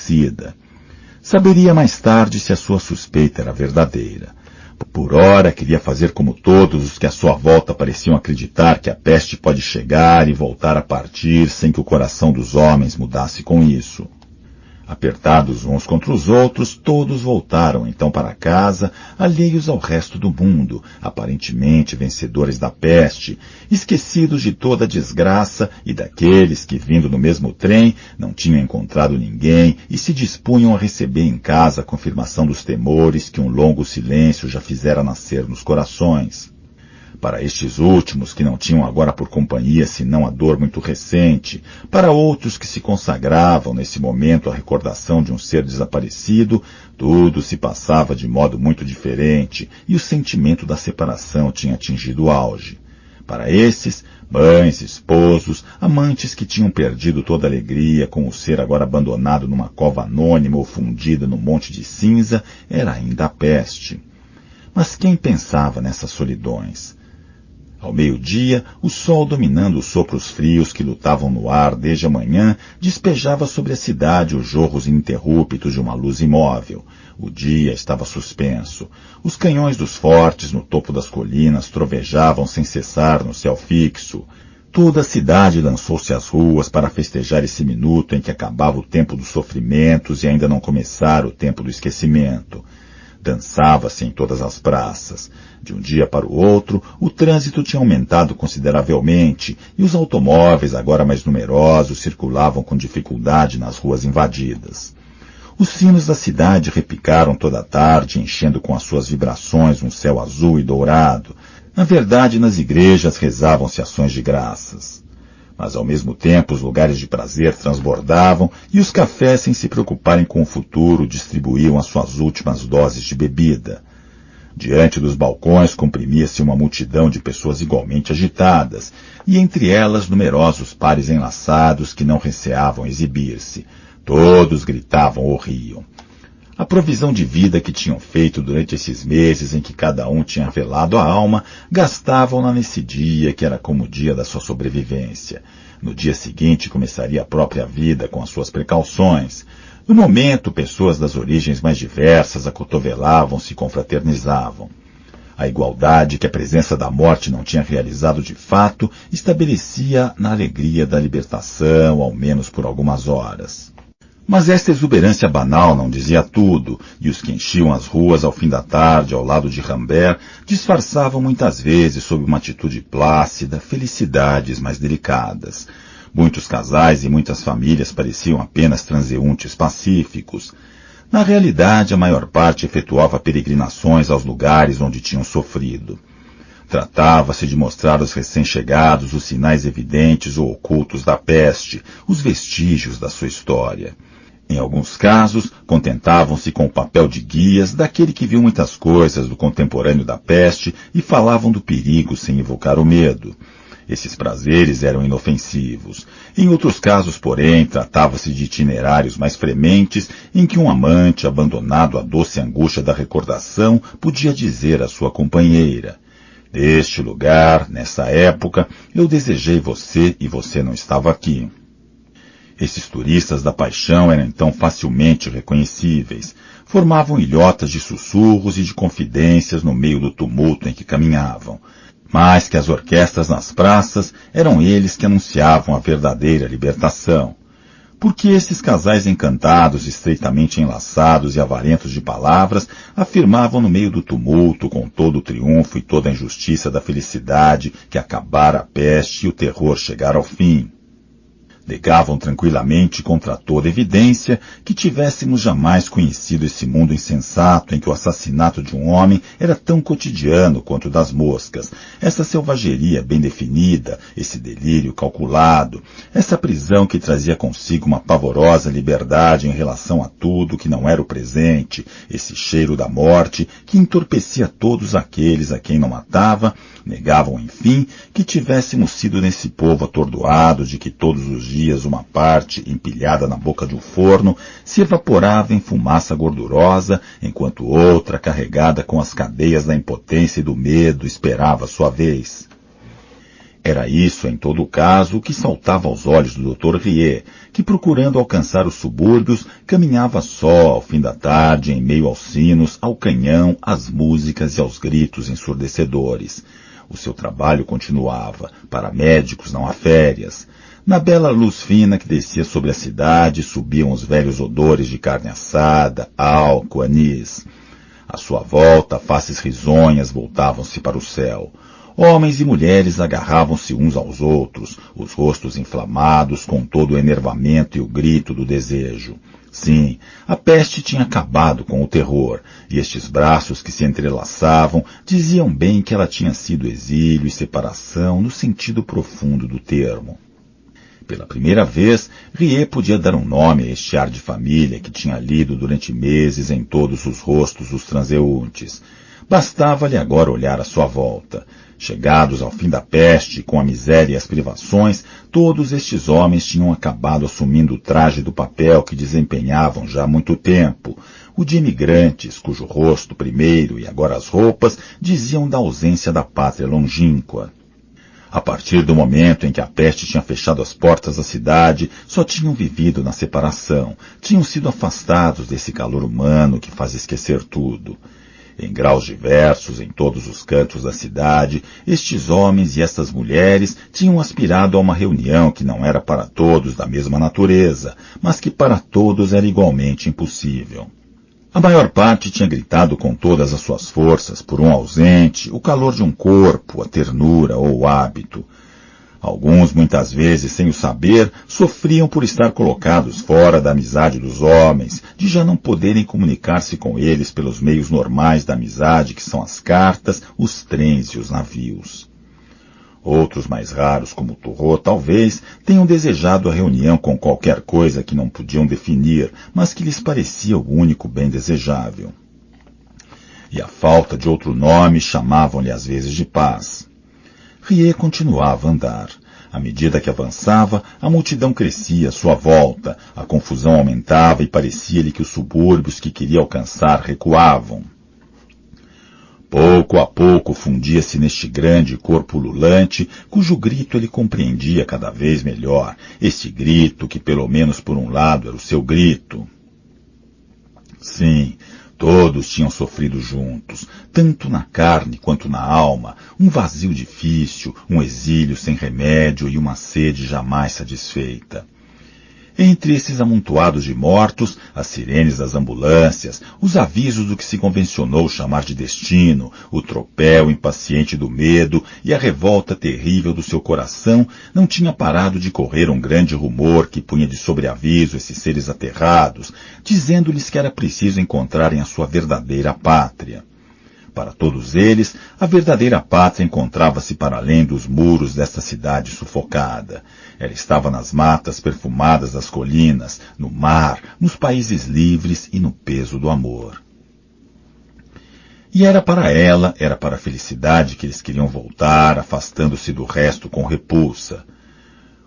desconhecida. Saberia mais tarde se a sua suspeita era verdadeira. Por ora, queria fazer como todos os que à sua volta pareciam acreditar que a peste pode chegar e voltar a partir sem que o coração dos homens mudasse com isso. Apertados uns contra os outros, todos voltaram então para casa, alheios ao resto do mundo, aparentemente vencedores da peste, esquecidos de toda a desgraça e daqueles que, vindo no mesmo trem, não tinham encontrado ninguém e se dispunham a receber em casa a confirmação dos temores que um longo silêncio já fizera nascer nos corações. Para estes últimos, que não tinham agora por companhia senão a dor muito recente, para outros que se consagravam nesse momento à recordação de um ser desaparecido, tudo se passava de modo muito diferente e o sentimento da separação tinha atingido o auge. Para esses, mães, esposos, amantes que tinham perdido toda a alegria com o ser agora abandonado numa cova anônima ou fundida num monte de cinza, era ainda a peste. Mas quem pensava nessas solidões? Ao meio-dia, o sol, dominando os sopros frios que lutavam no ar desde a manhã, despejava sobre a cidade os jorros ininterruptos de uma luz imóvel. O dia estava suspenso. Os canhões dos fortes no topo das colinas trovejavam sem cessar no céu fixo. Toda a cidade lançou-se às ruas para festejar esse minuto em que acabava o tempo dos sofrimentos e ainda não começara o tempo do esquecimento. Dançava-se em todas as praças. De um dia para o outro, o trânsito tinha aumentado consideravelmente e os automóveis, agora mais numerosos, circulavam com dificuldade nas ruas invadidas. Os sinos da cidade repicaram toda a tarde, enchendo com as suas vibrações um céu azul e dourado. Na verdade, nas igrejas rezavam-se ações de graças. Mas ao mesmo tempo os lugares de prazer transbordavam e os cafés, sem se preocuparem com o futuro, distribuíam as suas últimas doses de bebida. Diante dos balcões comprimia-se uma multidão de pessoas igualmente agitadas, e entre elas numerosos pares enlaçados que não receavam exibir-se. Todos gritavam ou riam. A provisão de vida que tinham feito durante esses meses em que cada um tinha velado a alma, gastavam-na nesse dia que era como o dia da sua sobrevivência. No dia seguinte começaria a própria vida com as suas precauções. No momento, pessoas das origens mais diversas acotovelavam-se e confraternizavam. A igualdade que a presença da morte não tinha realizado de fato estabelecia na alegria da libertação, ao menos por algumas horas. Mas esta exuberância banal não dizia tudo, e os que enchiam as ruas ao fim da tarde, ao lado de Rambert, disfarçavam muitas vezes sob uma atitude plácida felicidades mais delicadas. Muitos casais e muitas famílias pareciam apenas transeuntes pacíficos. Na realidade, a maior parte efetuava peregrinações aos lugares onde tinham sofrido. Tratava-se de mostrar aos recém-chegados os sinais evidentes ou ocultos da peste, os vestígios da sua história. Em alguns casos, contentavam-se com o papel de guias daquele que viu muitas coisas do contemporâneo da peste e falavam do perigo sem evocar o medo. Esses prazeres eram inofensivos. Em outros casos, porém, tratava-se de itinerários mais frementes em que um amante, abandonado à doce angústia da recordação, podia dizer à sua companheira: "Neste lugar, nessa época, eu desejei você e você não estava aqui." Esses turistas da paixão eram então facilmente reconhecíveis. Formavam ilhotas de sussurros e de confidências no meio do tumulto em que caminhavam. Mais que as orquestras nas praças, eram eles que anunciavam a verdadeira libertação. Porque esses casais encantados, estreitamente enlaçados e avarentos de palavras, afirmavam no meio do tumulto, com todo o triunfo e toda a injustiça da felicidade, que acabara a peste e o terror chegara ao fim. Negavam tranquilamente, contra toda evidência, que tivéssemos jamais conhecido esse mundo insensato em que o assassinato de um homem era tão cotidiano quanto o das moscas, essa selvageria bem definida, esse delírio calculado, essa prisão que trazia consigo uma pavorosa liberdade em relação a tudo que não era o presente, esse cheiro da morte que entorpecia todos aqueles a quem não matava. Negavam, enfim, que tivéssemos sido nesse povo atordoado de que todos os dias uma parte, empilhada na boca de um forno, se evaporava em fumaça gordurosa, enquanto outra, carregada com as cadeias da impotência e do medo, esperava sua vez. Era isso, em todo caso, o que saltava aos olhos do Dr. Rieu, que, procurando alcançar os subúrbios, caminhava só ao fim da tarde, em meio aos sinos, ao canhão, às músicas e aos gritos ensurdecedores. O seu trabalho continuava. Para médicos não há férias. Na bela luz fina que descia sobre a cidade, subiam os velhos odores de carne assada, álcool, anis. À sua volta, faces risonhas voltavam-se para o céu. Homens e mulheres agarravam-se uns aos outros, os rostos inflamados com todo o enervamento e o grito do desejo. Sim, a peste tinha acabado com o terror, e estes braços que se entrelaçavam diziam bem que ela tinha sido exílio e separação no sentido profundo do termo. Pela primeira vez, Rieu podia dar um nome a este ar de família que tinha lido durante meses em todos os rostos dos transeuntes. Bastava-lhe agora olhar à sua volta. Chegados ao fim da peste, com a miséria e as privações, todos estes homens tinham acabado assumindo o traje do papel que desempenhavam já há muito tempo, o de imigrantes, cujo rosto primeiro e agora as roupas diziam da ausência da pátria longínqua. A partir do momento em que a peste tinha fechado as portas da cidade, só tinham vivido na separação, tinham sido afastados desse calor humano que faz esquecer tudo. Em graus diversos, em todos os cantos da cidade, estes homens e estas mulheres tinham aspirado a uma reunião que não era para todos da mesma natureza, mas que para todos era igualmente impossível. A maior parte tinha gritado com todas as suas forças por um ausente, o calor de um corpo, a ternura ou o hábito. Alguns, muitas vezes, sem o saber, sofriam por estar colocados fora da amizade dos homens, de já não poderem comunicar-se com eles pelos meios normais da amizade, que são as cartas, os trens e os navios. Outros mais raros, como Turreau, talvez, tenham desejado a reunião com qualquer coisa que não podiam definir, mas que lhes parecia o único bem desejável. E a falta de outro nome chamavam-lhe às vezes de paz. Rieu continuava a andar. À medida que avançava, a multidão crescia à sua volta, a confusão aumentava e parecia-lhe que os subúrbios que queria alcançar recuavam. Pouco a pouco fundia-se neste grande corpo ululante, cujo grito ele compreendia cada vez melhor, este grito que pelo menos por um lado era o seu grito. Sim, todos tinham sofrido juntos, tanto na carne quanto na alma, um vazio difícil, um exílio sem remédio e uma sede jamais satisfeita. Entre esses amontoados de mortos, as sirenes das ambulâncias, os avisos do que se convencionou chamar de destino, o tropel impaciente do medo e a revolta terrível do seu coração, não tinha parado de correr um grande rumor que punha de sobreaviso esses seres aterrados, dizendo-lhes que era preciso encontrarem a sua verdadeira pátria. Para todos eles, a verdadeira pátria encontrava-se para além dos muros desta cidade sufocada. Ela estava nas matas perfumadas das colinas, no mar, nos países livres e no peso do amor. E era para ela, era para a felicidade que eles queriam voltar, afastando-se do resto com repulsa.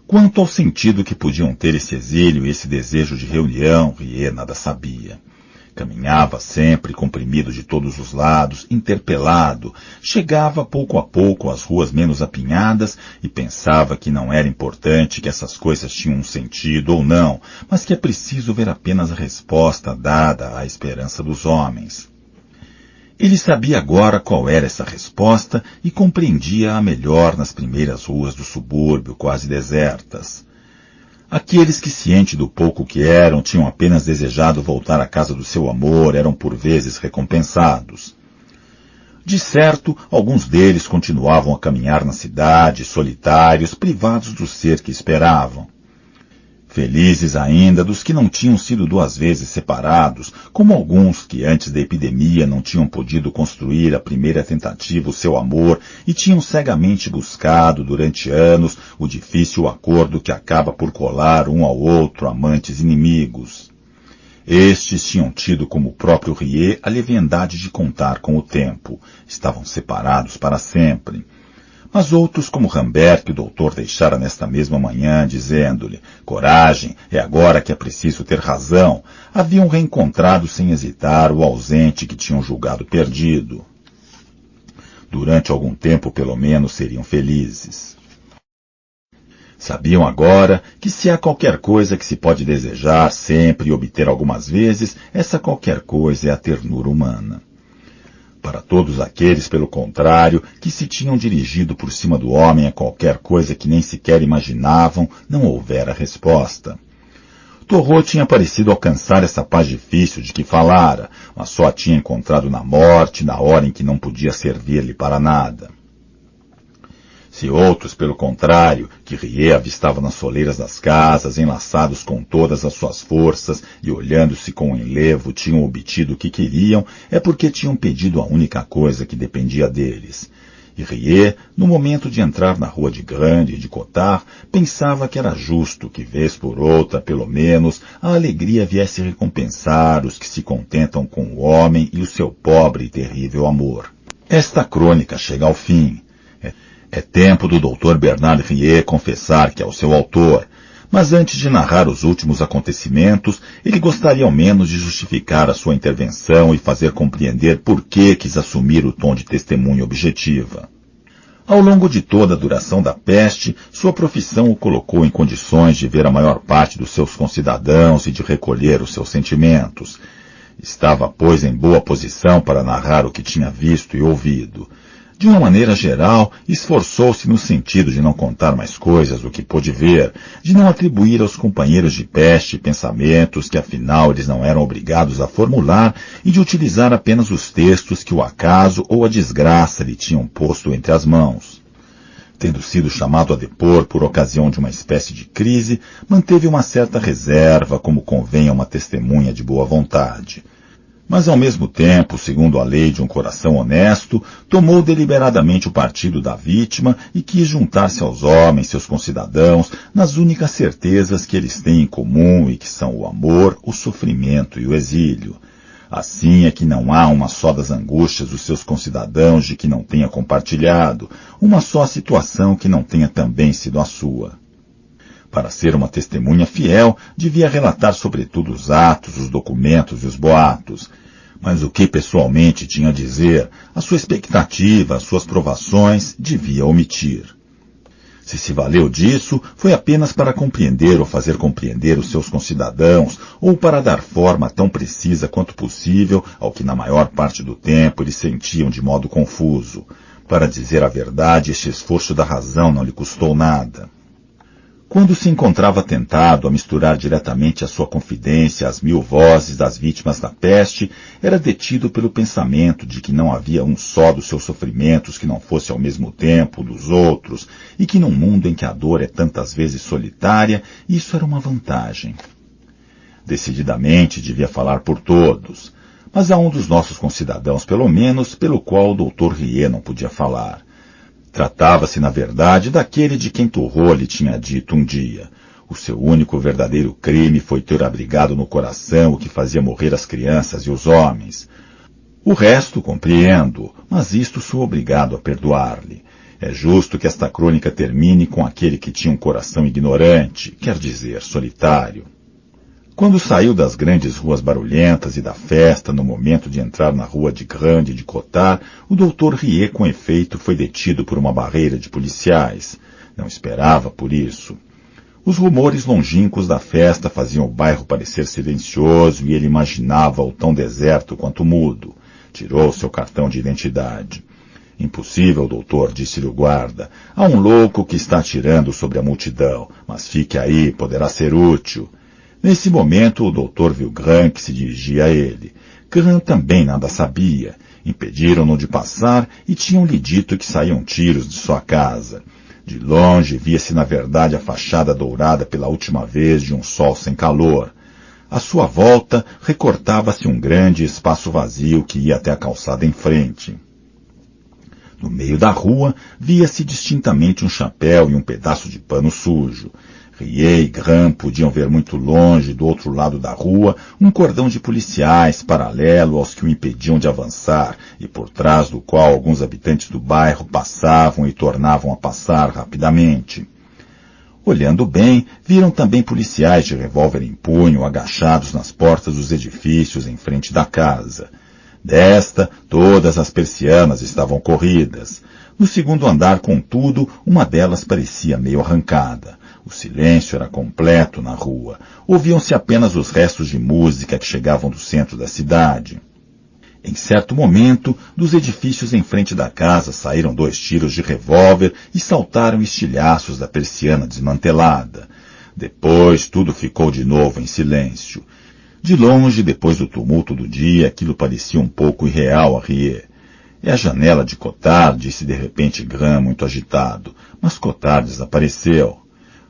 Quanto ao sentido que podiam ter esse exílio e esse desejo de reunião, Rieu nada sabia. Caminhava sempre comprimido de todos os lados, interpelado, chegava pouco a pouco às ruas menos apinhadas e pensava que não era importante que essas coisas tinham um sentido ou não, mas que é preciso ver apenas a resposta dada à esperança dos homens. Ele sabia agora qual era essa resposta e compreendia-a melhor nas primeiras ruas do subúrbio, quase desertas. Aqueles que, ciente do pouco que eram, tinham apenas desejado voltar à casa do seu amor, eram por vezes recompensados. De certo, alguns deles continuavam a caminhar na cidade, solitários, privados do ser que esperavam. Felizes ainda dos que não tinham sido 2 vezes separados, como alguns que antes da epidemia não tinham podido construir a primeira tentativa o seu amor e tinham cegamente buscado durante anos o difícil acordo que acaba por colar um ao outro amantes inimigos. Estes tinham tido como o próprio Rieu a leviandade de contar com o tempo. Estavam separados para sempre. Mas outros, como Rambert, que o doutor deixara nesta mesma manhã, dizendo-lhe, coragem, é agora que é preciso ter razão, haviam reencontrado sem hesitar o ausente que tinham julgado perdido. Durante algum tempo, pelo menos, seriam felizes. Sabiam agora que se há qualquer coisa que se pode desejar sempre e obter algumas vezes, essa qualquer coisa é a ternura humana. Para todos aqueles, pelo contrário, que se tinham dirigido por cima do homem a qualquer coisa que nem sequer imaginavam, não houvera resposta. Torrot tinha parecido alcançar essa paz difícil de que falara, mas só a tinha encontrado na morte, na hora em que não podia servir-lhe para nada. Se outros, pelo contrário, que Riet avistava nas soleiras das casas, enlaçados com todas as suas forças e olhando-se com enlevo, tinham obtido o que queriam, é porque tinham pedido a única coisa que dependia deles. E Riet, no momento de entrar na rua de Grande e de Cottard, pensava que era justo que, vez por outra, pelo menos, a alegria viesse recompensar os que se contentam com o homem e o seu pobre e terrível amor. Esta crônica chega ao fim. É tempo do Dr. Bernard Riet confessar que é o seu autor, mas antes de narrar os últimos acontecimentos, ele gostaria ao menos de justificar a sua intervenção e fazer compreender por que quis assumir o tom de testemunha objetiva. Ao longo de toda a duração da peste, sua profissão o colocou em condições de ver a maior parte dos seus concidadãos e de recolher os seus sentimentos. Estava, pois, em boa posição para narrar o que tinha visto e ouvido. De uma maneira geral, esforçou-se no sentido de não contar mais coisas do que pôde ver, de não atribuir aos companheiros de peste pensamentos que afinal eles não eram obrigados a formular e de utilizar apenas os textos que o acaso ou a desgraça lhe tinham posto entre as mãos. Tendo sido chamado a depor por ocasião de uma espécie de crise, manteve uma certa reserva, como convém a uma testemunha de boa vontade. Mas ao mesmo tempo, segundo a lei de um coração honesto, tomou deliberadamente o partido da vítima e quis juntar-se aos homens, seus concidadãos, nas únicas certezas que eles têm em comum e que são o amor, o sofrimento e o exílio. Assim é que não há uma só das angústias dos seus concidadãos de que não tenha compartilhado, uma só situação que não tenha também sido a sua. Para ser uma testemunha fiel, devia relatar sobretudo os atos, os documentos e os boatos. Mas o que pessoalmente tinha a dizer, a sua expectativa, as suas provações, devia omitir. Se se valeu disso, foi apenas para compreender ou fazer compreender os seus concidadãos, ou para dar forma tão precisa quanto possível ao que na maior parte do tempo eles sentiam de modo confuso. Para dizer a verdade, este esforço da razão não lhe custou nada. Quando se encontrava tentado a misturar diretamente a sua confidência às 1000 vozes das vítimas da peste, era detido pelo pensamento de que não havia um só dos seus sofrimentos que não fosse ao mesmo tempo dos outros, e que num mundo em que a dor é tantas vezes solitária, isso era uma vantagem. Decididamente devia falar por todos, mas há um dos nossos concidadãos, pelo menos, pelo qual o Dr. Riet não podia falar. Tratava-se, na verdade, daquele de quem Torrot lhe tinha dito um dia. O seu único verdadeiro crime foi ter abrigado no coração o que fazia morrer as crianças e os homens. O resto compreendo, mas isto sou obrigado a perdoar-lhe. É justo que esta crônica termine com aquele que tinha um coração ignorante, quer dizer, solitário. Quando saiu das grandes ruas barulhentas e da festa, no momento de entrar na rua de Grande e de Cottard, o Dr. Riet, com efeito, foi detido por uma barreira de policiais. Não esperava por isso. Os rumores longínquos da festa faziam o bairro parecer silencioso e ele imaginava-o tão deserto quanto mudo. Tirou seu cartão de identidade. Impossível, doutor, disse-lhe o guarda. Há um louco que está atirando sobre a multidão, mas fique aí, poderá ser útil. Nesse momento, o doutor viu Grant que se dirigia a ele. Grant também nada sabia. Impediram-no de passar e tinham-lhe dito que saíam tiros de sua casa. De longe, via-se na verdade a fachada dourada pela última vez de um sol sem calor. À sua volta, recortava-se um grande espaço vazio que ia até a calçada em frente. No meio da rua, via-se distintamente um chapéu e um pedaço de pano sujo. Riet e Grant podiam ver muito longe, do outro lado da rua, um cordão de policiais paralelo aos que o impediam de avançar e por trás do qual alguns habitantes do bairro passavam e tornavam a passar rapidamente. Olhando bem, viram também policiais de revólver em punho agachados nas portas dos edifícios em frente da casa. Desta, todas as persianas estavam corridas. No segundo andar, contudo, uma delas parecia meio arrancada. O silêncio era completo na rua. Ouviam-se apenas os restos de música que chegavam do centro da cidade. Em certo momento, dos edifícios em frente da casa saíram 2 tiros de revólver e saltaram estilhaços da persiana desmantelada. Depois, tudo ficou de novo em silêncio. De longe, depois do tumulto do dia, aquilo parecia um pouco irreal a Riet. É a janela de Cottard, disse de repente Graham, muito agitado. Mas Cottard desapareceu.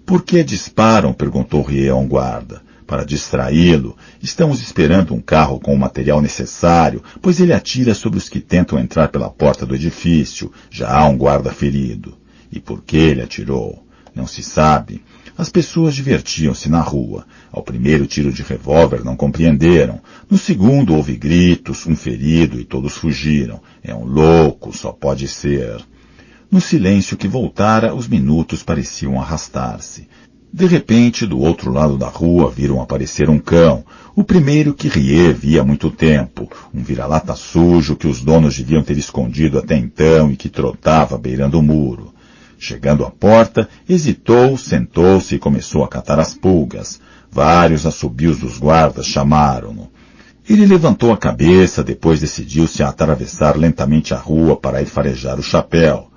Por que disparam? Perguntou Riet a um guarda. Para distraí-lo, estamos esperando um carro com o material necessário, pois ele atira sobre os que tentam entrar pela porta do edifício. Já há um guarda ferido. E por que ele atirou? Não se sabe. As pessoas divertiam-se na rua. Ao primeiro tiro de revólver não compreenderam. No segundo houve gritos, um ferido e todos fugiram. É um louco, só pode ser. No silêncio que voltara, os minutos pareciam arrastar-se. De repente, do outro lado da rua, viram aparecer um cão. O primeiro que Riet via há muito tempo. Um vira-lata sujo que os donos deviam ter escondido até então e que trotava beirando o muro. Chegando à porta, hesitou, sentou-se e começou a catar as pulgas. Vários assobios dos guardas chamaram-no. Ele levantou a cabeça, depois decidiu-se a atravessar lentamente a rua para ir farejar o chapéu.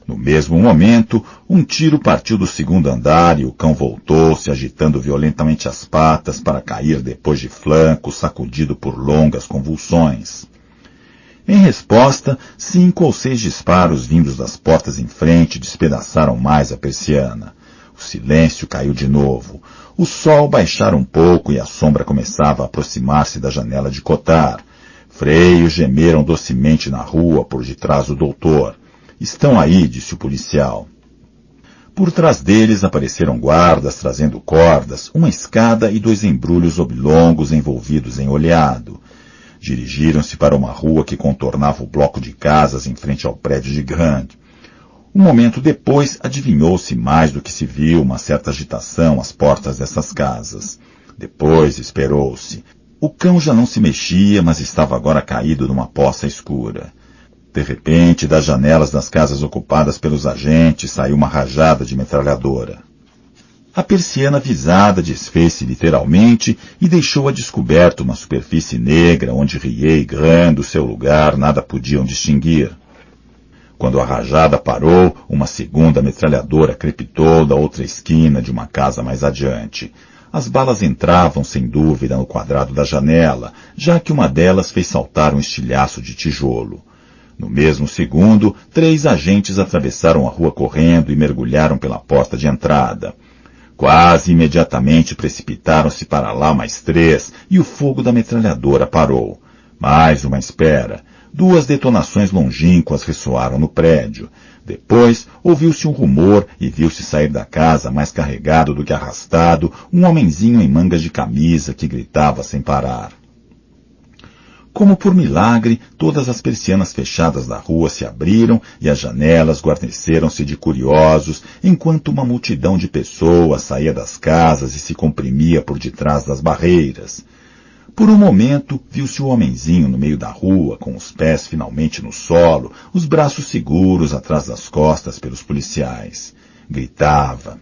No mesmo momento, um tiro partiu do segundo andar e o cão voltou-se, agitando violentamente as patas para cair depois de flanco, sacudido por longas convulsões. Em resposta, 5 ou 6 disparos vindos das portas em frente despedaçaram mais a persiana. O silêncio caiu de novo. O sol baixara um pouco e a sombra começava a aproximar-se da janela de Cottard. Freios gemeram docemente na rua por detrás do doutor. Estão aí, disse o policial. Por trás deles apareceram guardas trazendo cordas, uma escada e 2 embrulhos oblongos envolvidos em oleado. Dirigiram-se para uma rua que contornava o bloco de casas em frente ao prédio de Graham. Um momento depois, adivinhou-se mais do que se viu uma certa agitação às portas dessas casas. Depois esperou-se. O cão já não se mexia, mas estava agora caído numa poça escura. De repente, das janelas das casas ocupadas pelos agentes, saiu uma rajada de metralhadora. A persiana visada desfez-se literalmente e deixou a descoberto uma superfície negra onde Riet e Graham, do seu lugar, nada podiam distinguir. Quando a rajada parou, uma segunda metralhadora crepitou da outra esquina de uma casa mais adiante. As balas entravam, sem dúvida, no quadrado da janela, já que uma delas fez saltar um estilhaço de tijolo. No mesmo segundo, 3 agentes atravessaram a rua correndo e mergulharam pela porta de entrada. Quase imediatamente precipitaram-se para lá mais 3 e o fogo da metralhadora parou. Mais uma espera. 2 detonações longínquas ressoaram no prédio. Depois, ouviu-se um rumor e viu-se sair da casa mais carregado do que arrastado um homenzinho em mangas de camisa que gritava sem parar. Como por milagre, todas as persianas fechadas da rua se abriram e as janelas guarneceram-se de curiosos, enquanto uma multidão de pessoas saía das casas e se comprimia por detrás das barreiras. Por um momento, viu-se o homenzinho no meio da rua, com os pés finalmente no solo, os braços seguros atrás das costas pelos policiais. Gritava.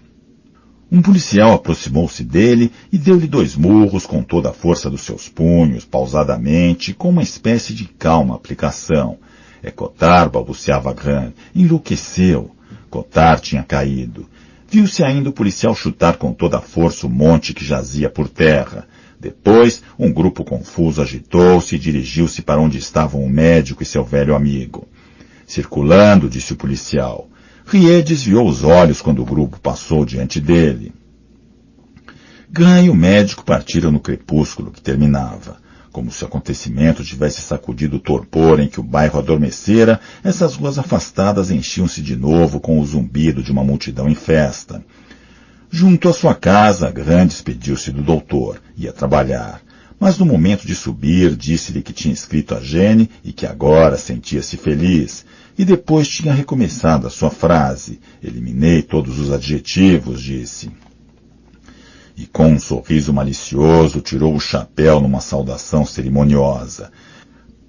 Um policial aproximou-se dele e deu-lhe 2 murros com toda a força dos seus punhos, pausadamente, com uma espécie de calma aplicação. É Cottard, balbuciava Graham. Enlouqueceu. Cottard tinha caído. Viu-se ainda o policial chutar com toda a força o monte que jazia por terra. Depois, um grupo confuso agitou-se e dirigiu-se para onde estavam o médico e seu velho amigo. Circulando, disse o policial. Riet desviou os olhos quando o grupo passou diante dele. Graham e o médico partiram no crepúsculo que terminava. Como se o acontecimento tivesse sacudido o torpor em que o bairro adormecera, essas ruas afastadas enchiam-se de novo com o zumbido de uma multidão em festa. Junto à sua casa, Graham despediu-se do doutor. Ia trabalhar. Mas no momento de subir, disse-lhe que tinha escrito a Jeanne e que agora sentia-se feliz. E depois tinha recomeçado a sua frase. Eliminei todos os adjetivos, disse. E com um sorriso malicioso tirou o chapéu numa saudação cerimoniosa.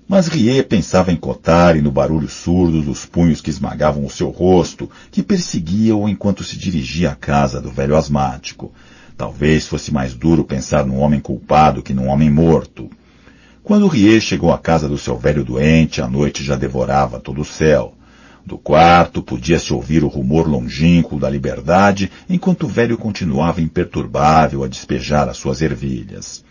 Mas Rie pensava em Cottard e no barulho surdo dos punhos que esmagavam o seu rosto, que perseguia-o enquanto se dirigia à casa do velho asmático. Talvez fosse mais duro pensar num homem culpado que num homem morto. Quando Rie chegou à casa do seu velho doente, a noite já devorava todo o céu. Do quarto podia-se ouvir o rumor longínquo da liberdade, enquanto o velho continuava imperturbável a despejar as suas ervilhas.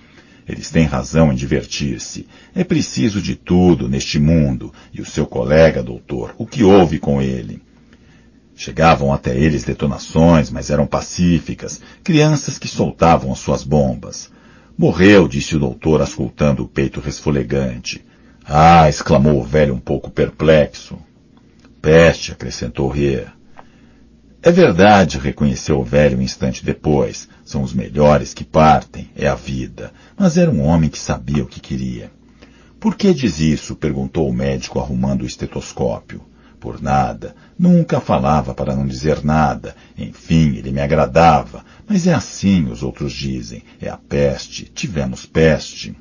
Eles têm razão em divertir-se. É preciso de tudo neste mundo. E o seu colega, doutor, o que houve com ele? Chegavam até eles detonações, mas eram pacíficas, crianças que soltavam as suas bombas. Morreu, disse o doutor, auscultando o peito resfolegante. Ah, exclamou o velho um pouco perplexo. Peste, acrescentou Rie. É verdade, reconheceu o velho um instante depois. São os melhores que partem, é a vida. Mas era um homem que sabia o que queria. Por que diz isso? Perguntou o médico arrumando o estetoscópio. Por nada. Nunca falava para não dizer nada. Enfim, ele me agradava. Mas é assim, os outros dizem. É a peste. Tivemos peste.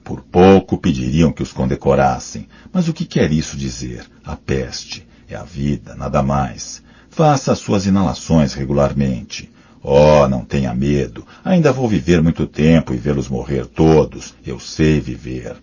Por pouco pediriam que os condecorassem. Mas o que quer isso dizer? A peste. É a vida, nada mais. Faça as suas inalações regularmente. Oh, não tenha medo. Ainda vou viver muito tempo e vê-los morrer todos. Eu sei viver.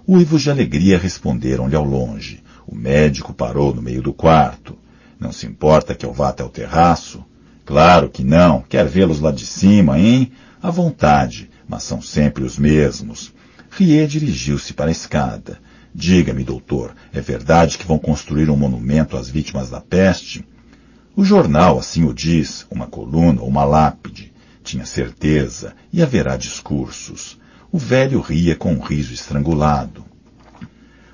Uivos de alegria responderam-lhe ao longe. O médico parou no meio do quarto. Não se importa que eu vá até o terraço? Claro que não. Quer vê-los lá de cima, hein? À vontade, mas são sempre os mesmos. Rie dirigiu-se para a escada. Diga-me, doutor, é verdade que vão construir um monumento às vítimas da peste? O jornal assim o diz, uma coluna ou uma lápide. Tinha certeza, e haverá discursos. O velho ria com um riso estrangulado.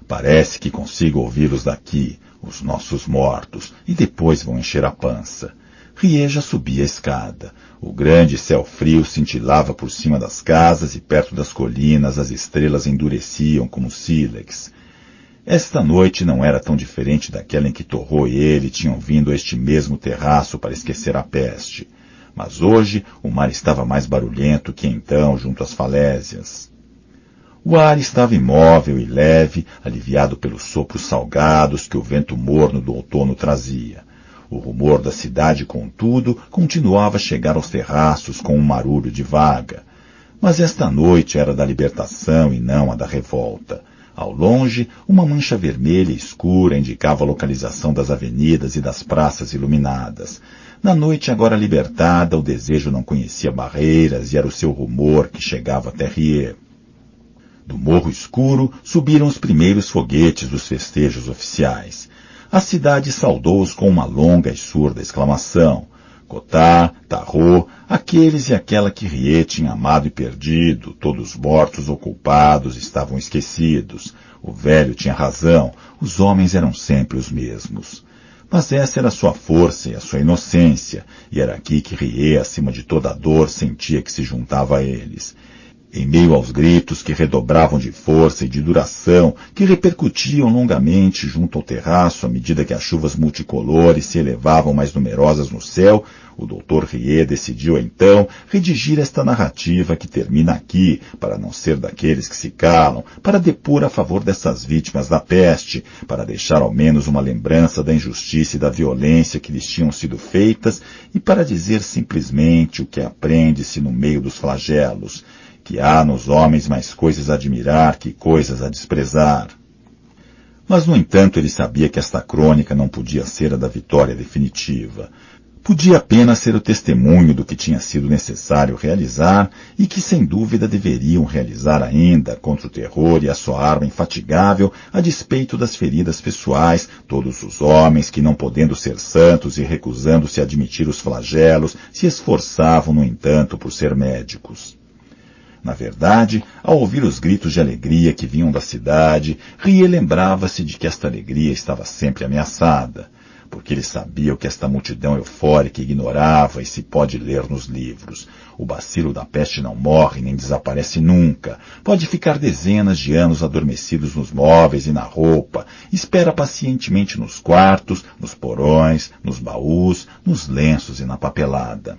Parece que consigo ouvi-los daqui, os nossos mortos, e depois vão encher a pança. Rie já subia a escada. O grande céu frio cintilava por cima das casas e perto das colinas as estrelas endureciam como sílex. Esta noite não era tão diferente daquela em que Torrot e ele tinham vindo a este mesmo terraço para esquecer a peste. Mas hoje o mar estava mais barulhento que então junto às falésias. O ar estava imóvel e leve, aliviado pelos sopros salgados que o vento morno do outono trazia. O rumor da cidade, contudo, continuava a chegar aos terraços com um marulho de vaga. Mas esta noite era da libertação e não a da revolta. Ao longe, uma mancha vermelha escura indicava a localização das avenidas e das praças iluminadas. Na noite agora libertada, o desejo não conhecia barreiras e era o seu rumor que chegava até Rie. Do morro escuro, subiram os primeiros foguetes dos festejos oficiais. A cidade saudou-os com uma longa e surda exclamação. Cottard, Tarrot, aqueles e aquela que Rie tinha amado e perdido, todos mortos ou culpados, estavam esquecidos. O velho tinha razão, os homens eram sempre os mesmos. Mas essa era a sua força e a sua inocência, e era aqui que Rie, acima de toda a dor, sentia que se juntava a eles. Em meio aos gritos que redobravam de força e de duração, que repercutiam longamente junto ao terraço à medida que as chuvas multicolores se elevavam mais numerosas no céu, o Dr. Rie decidiu então redigir esta narrativa que termina aqui, para não ser daqueles que se calam, para depor a favor dessas vítimas da peste, para deixar ao menos uma lembrança da injustiça e da violência que lhes tinham sido feitas e para dizer simplesmente o que aprende-se no meio dos flagelos, que há nos homens mais coisas a admirar que coisas a desprezar. Mas, no entanto, ele sabia que esta crônica não podia ser a da vitória definitiva. Podia apenas ser o testemunho do que tinha sido necessário realizar e que, sem dúvida, deveriam realizar ainda contra o terror e a sua arma infatigável, a despeito das feridas pessoais, todos os homens que, não podendo ser santos e recusando-se a admitir os flagelos, se esforçavam, no entanto, por ser médicos. Na verdade, ao ouvir os gritos de alegria que vinham da cidade, Rie lembrava-se de que esta alegria estava sempre ameaçada, porque ele sabia o que esta multidão eufórica ignorava e se pode ler nos livros. O bacilo da peste não morre nem desaparece nunca. Pode ficar dezenas de anos adormecidos nos móveis e na roupa, espera pacientemente nos quartos, nos porões, nos baús, nos lenços e na papelada.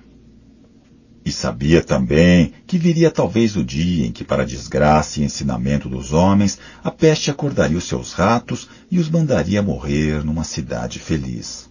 E sabia também que viria talvez o dia em que, para a desgraça e ensinamento dos homens, a peste acordaria os seus ratos e os mandaria morrer numa cidade feliz.